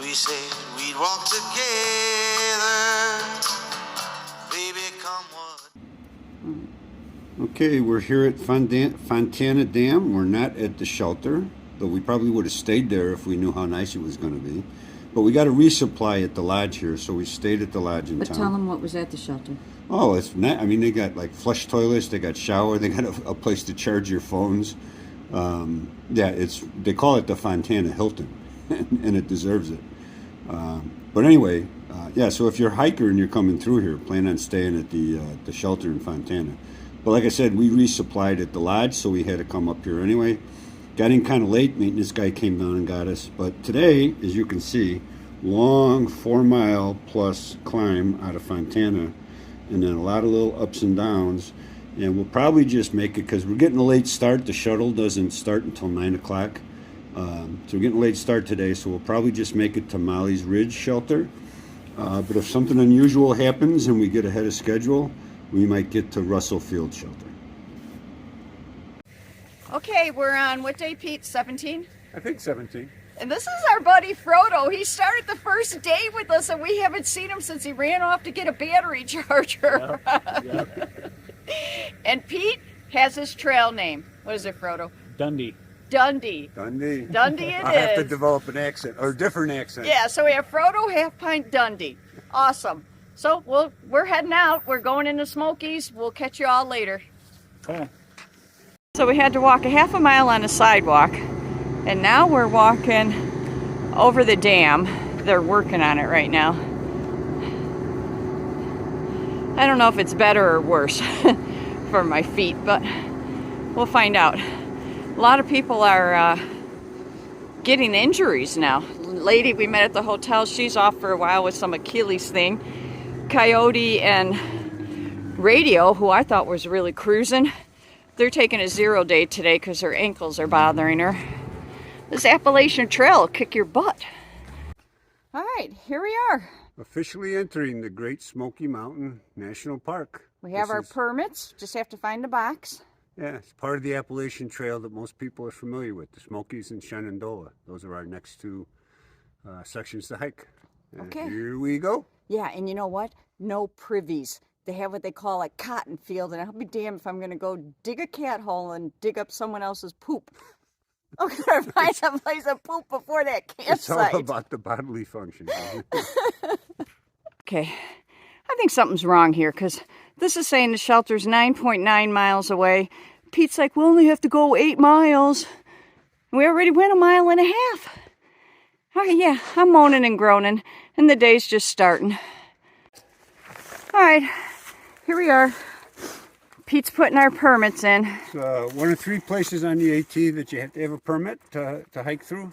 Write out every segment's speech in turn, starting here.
we said we'd walk together. Baby, come what. Okay, we're here at Fontana Dam. We're not at the shelter, though we probably would have stayed there if we knew how nice it was going to be. But we got a resupply at the lodge here, so we stayed at the lodge in town. But tell them what was at the shelter. Oh, it's not, I mean, they got like flush toilets, they got shower, they got a place to charge your phones. Yeah, they call it the Fontana Hilton, and it deserves it. But anyway, yeah, so if you're a hiker and you're coming through here, plan on staying at the shelter in Fontana. But like I said, we resupplied at the lodge, so we had to come up here anyway. Got in kind of late. Maintenance guy came down and got us. But today, as you can see, long 4-mile plus climb out of Fontana, and then a lot of little ups and downs. And we'll probably just make it, because we're getting a late start. The shuttle doesn't start until 9 o'clock. So we're getting a late start today, so we'll probably just make it to Mollies Ridge Shelter. But if something unusual happens and we get ahead of schedule, we might get to Russell Field Shelter. Okay, we're on what day, Pete? 17? I think 17. And this is our buddy Frodo. He started the first day with us, and we haven't seen him since he ran off to get a battery charger. Yeah. And Pete has his trail name. What is it, Frodo? Dundee. Dundee. Dundee. Dundee it I have to is. develop an accent, or a different accent. Yeah, so we have Frodo Half Pint Dundee. Awesome. So we're heading out. We're going into Smokies. We'll catch you all later. Okay. So we had to walk a half a mile on a sidewalk, and now we're walking over the dam. They're working on it right now. I don't know if it's better or worse for my feet, but we'll find out. A lot of people are getting injuries now. Lady we met at the hotel, she's off for a while with some Achilles thing. Coyote and Radio, who I thought was really cruising, they're taking a 0 day today because her ankles are bothering her. This Appalachian Trail will kick your butt. All right, here we are. Officially entering the Great Smoky Mountain National Park. We have our permits, just have to find the box. Yeah, it's part of the Appalachian Trail that most people are familiar with, the Smokies and Shenandoah. Those are our next two sections to hike. Okay. Here we go. Yeah, and you know what? No privies. They have what they call a cotton field, and I'll be damned if I'm going to go dig a cat hole and dig up someone else's poop. I'm going to find some place to poop before that campsite. It's all about the bodily function. Okay, I think something's wrong here, because this is saying the shelter's 9.9 miles away. Pete's like, we only have to go 8 miles. We already went 1.5 miles. Okay, yeah, I'm moaning and groaning, and the day's just starting. All right, here we are. Pete's putting our permits in. It's one of 3 places on the AT that you have to have a permit to hike through.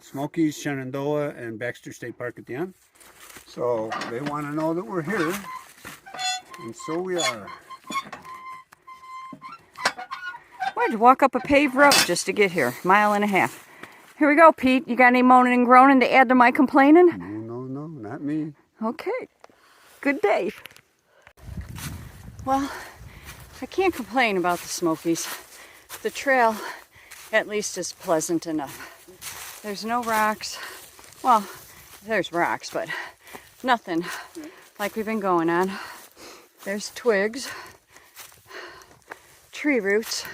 Smokies, Shenandoah, and Baxter State Park at the end. So they want to know that we're here, and so we are. We had to walk up a paved road just to get here, 1.5 miles. Here we go, Pete. You got any moaning and groaning to add to my complaining? No, not me. Okay. Good day. Well, I can't complain about the Smokies. The trail, at least, is pleasant enough. There's no rocks. Well, there's rocks, but nothing like we've been going on. There's twigs, tree roots,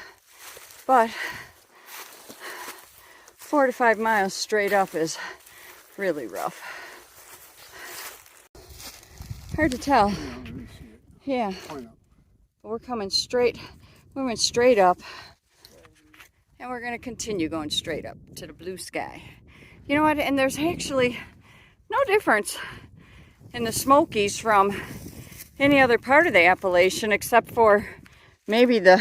but 4 to 5 miles straight up is really rough. Hard to tell. Yeah. We're coming straight. We went straight up, and we're going to continue going straight up to the blue sky. You know what? And there's actually no difference in the Smokies from any other part of the Appalachian, except for maybe the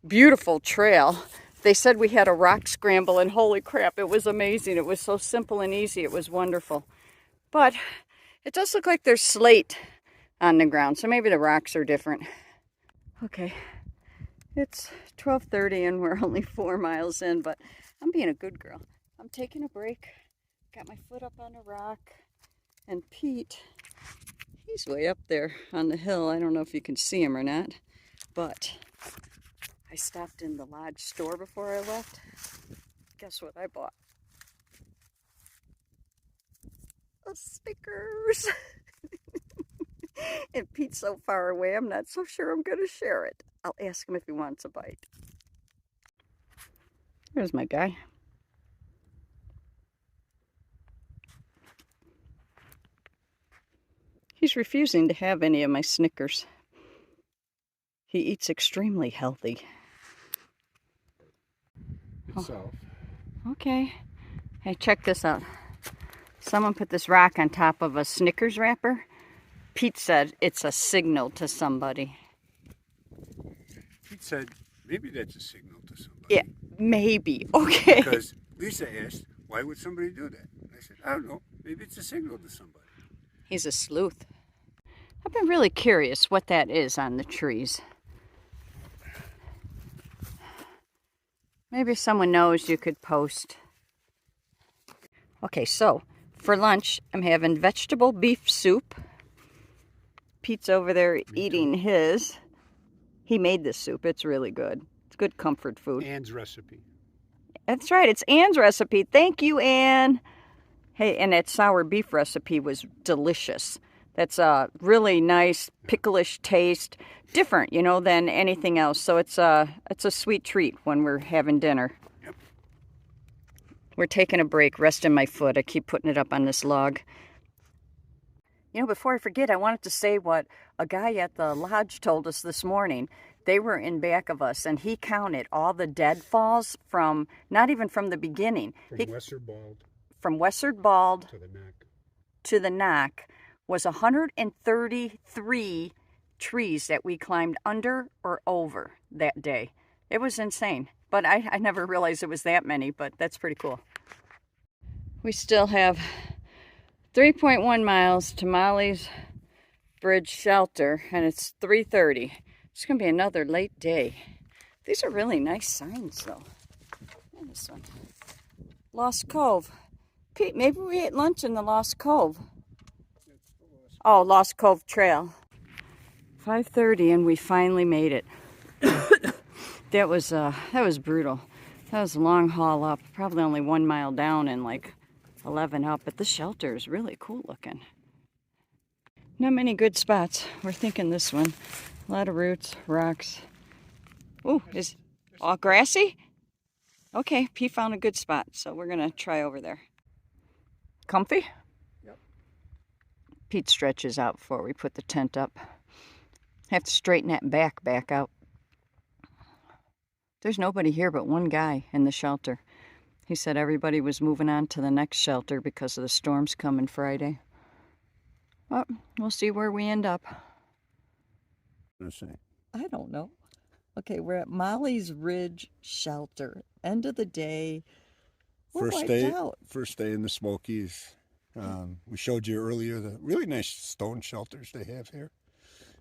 beautiful trail. They said we had a rock scramble, and holy crap, it was amazing. It was so simple and easy. It was wonderful. But it does look like there's slate on the ground, so maybe the rocks are different. Okay, it's 12:30 and we're only 4 miles in, but I'm being a good girl. I'm taking a break, got my foot up on a rock, and Pete, he's way up there on the hill. I don't know if you can see him or not, but I stopped in the lodge store before I left. Guess what I bought? a Snickers. And Pete's so far away, I'm not so sure I'm going to share it. I'll ask him if he wants a bite. There's my guy. He's refusing to have any of my Snickers. He eats extremely healthy. Itself. Oh, okay. Hey, check this out. Someone put this rock on top of a Snickers wrapper. Pete said it's a signal to somebody. Pete said maybe that's a signal to somebody. Yeah, maybe. Okay. Because Lisa asked, why would somebody do that? And I said, I don't know. Maybe it's a signal to somebody. He's a sleuth. I've been really curious what that is on the trees. Maybe if someone knows, you could post. Okay, so for lunch, I'm having vegetable beef soup. Pete's over there eating his. He made this soup. It's really good. It's good comfort food. Ann's recipe. That's right. It's Ann's recipe. Thank you, Ann. Hey, and that sour beef recipe was delicious. That's a really nice picklish taste, different, you know, than anything else. So it's a sweet treat when we're having dinner. Yep. We're taking a break, resting my foot. I keep putting it up on this log. You know, before I forget, I wanted to say what a guy at the lodge told us this morning. They were in back of us, and he counted all the deadfalls from, not even from the beginning. From Western Bald to the Knock. to the Knock Was 133 trees that we climbed under or over that day. It was insane. But I never realized it was that many, but that's pretty cool. We still have 3.1 miles to Mollies Bridge Shelter, and it's 3:30. It's going to be another late day. These are really nice signs, though. And this one. Lost Cove. Pete, maybe we ate lunch in the Lost Cove. Oh, Lost Cove Trail. 5:30, and we finally made it. That was brutal. That was a long haul up, probably only 1 mile down and like 11 up, but the shelter is really cool looking. Not many good spots. We're thinking this one. A lot of roots, rocks. Ooh, is all grassy? Okay, Pete found a good spot, so we're gonna try over there. Comfy? Yep. Pete stretches out before we put the tent up. Have to straighten that back out. There's nobody here but one guy in the shelter. He said everybody was moving on to the next shelter because of the storms coming Friday. Well, we'll see where we end up. I don't know. Okay, we're at Mollies Ridge Shelter. End of the day. First day in the Smokies. We showed you earlier the really nice stone shelters they have here.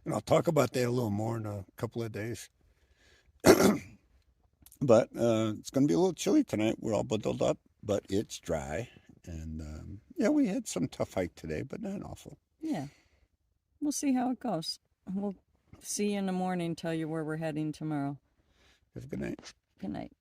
And I'll talk about that a little more in a couple of days. But it's going to be a little chilly tonight. We're all bundled up, but it's dry. And yeah, we had some tough hike today, but not awful. Yeah. We'll see how it goes. We'll see you in the morning, tell you where we're heading tomorrow. Have a good night. Good night.